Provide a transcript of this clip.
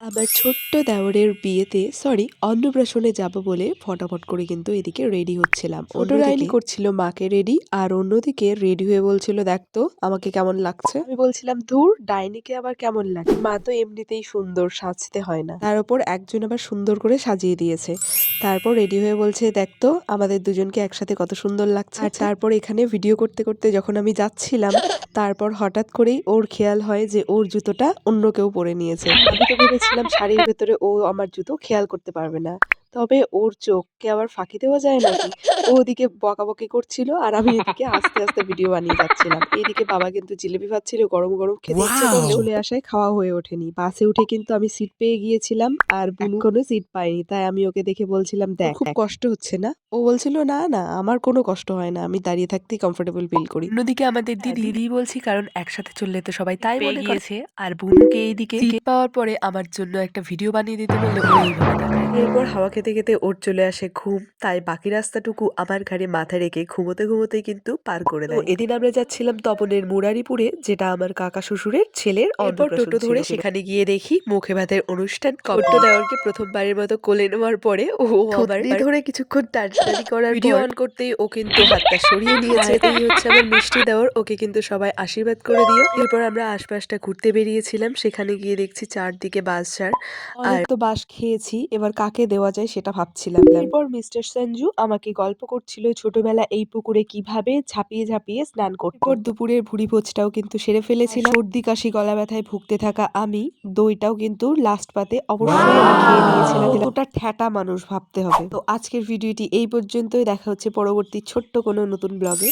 আমার ছোট্ট দেওরের বিয়েতে অন্নপ্রাশনে যাব বলে ফটাফট করে কিন্তু এদিকে রেডি হচ্ছিলাম। ছোট রাইনি করছিল মাকে রেডি, আর অন্যদিকে রেডি হয়ে বলছিল, দেখ তো আমাকে কেমন লাগছে। আমি বলছিলাম, ধুর, ডাইনিকে আবার কেমন লাগে, মা তো এমনিতেই সুন্দর, সাজতে হয় না। তার উপর একজন আবার সুন্দর করে সাজিয়ে দিয়েছে। তারপর রেডি হয়ে বলছে, দেখ তো আমাদের দুজনকে একসাথে কত সুন্দর লাগছে। আর তারপর এখানে ভিডিও করতে করতে যখন আমি যাচ্ছিলাম, তারপর হঠাৎ করেই ওর খেয়াল হয় যে ওর জুতোটা অন্য কেউ পরে নিয়েছে। আমি তো ভেবেছিলাম শাড়ির ভেতরে ও আমার জুতো খেয়াল করতে পারবে না। তবে ওর চোখকে আবার ফাঁকি দেওয়া যায় নাকি? ও ওদিকে বকাবকি করছিল আর আমি এদিকে আস্তে আস্তে ভিডিও বানিয়ে যাচ্ছিলাম। এইদিকে বাবা কিন্তু জিলিপি ভাজছিল, গরম গরম খেতে ইচ্ছে করলেও চলে আসায় খাওয়া হয়ে ওঠেনি। বাসে উঠে কিন্তু আমি সিট পেয়ে গিয়েছিলাম, আর বুনু কোনো সিট পায়নি। তাই আমি ওকে দেখে বলছিলাম, দেখ খুব কষ্ট হচ্ছে না? ও বলছিল, না না, আমার কোনো কষ্ট হয় না, আমি দাঁড়িয়ে থাকতেই কমফোর্টেবল ফিল করি। অন্যদিকে আমাদের দিদি বলছি, কারণ একসাথে চললে তো সবাই তাই মনে গিয়েছে। আর বুনুকে এইদিকে সিট পাওয়ার পরে আমার জন্য একটা ভিডিও বানিয়ে দিতে বললে ও এইভাবে তাকায়। এরপর হাওয়া খেতে খেতে ওর চলে আসে ঘুম, তাই বাকি রাস্তাটুকু আমার ঘাড়ে মাথা রেখে ঘুমোতে ঘুমোতেই কিন্তু পার করে দেয়। এদিন আমরা যাচ্ছিলাম তপনের মুরারিপুরে, যেটা আমার কাকা শ্বশুরের ছেলের অন্নপ্রাশন ছিল। টোটো ধরে সেখানে গিয়ে দেখি মুখে ভাতের অনুষ্ঠান। ছোট্ট দেওরকে প্রথমবারের মতো কোলে নেওয়ার পরে ও আমার ধরে কিছুক্ষণ টানাটানি করার ভিডিও অন করতেই ও কিন্তু হাতটা সরিয়ে নিয়েছে। এই হচ্ছে আমার মিষ্টি দেওর, ওকে কিন্তু সবাই আশীর্বাদ করে দিও। এরপর আমরা আশপাশটা ঘুরতে বেরিয়েছিলাম, সেখানে গিয়ে দেখছি চারদিকে বাঁশঝাড়। আর তো বাঁশ খেয়েছি, এবার কাকে দেওয়া যায় সেটা ভাবছিলাম। এরপর মিস্টার সঞ্জু আমাকে গল্প করছিল ছোটবেলা এই পুকুরে কিভাবে ঝাঁপিয়ে ঝাঁপিয়ে স্নান করত। এরপর দুপুরের ভুড়ি ভোজটাও কিন্তু সেরে ফেলেছিলাম। সর্দি কাশি গলা ব্যথায় ভুগতে থাকা আমি দইটাও কিন্তু লাস্ট পাতে অবশ্যই আমি খেয়ে নিয়েছিলাম। কতটা ঠ্যাটা মানুষ ভাবতে হবে। তো আজকের ভিডিওটি এই পর্যন্তই, দেখা হচ্ছে পরবর্তী ছোট্ট কোনো নতুন ব্লগে।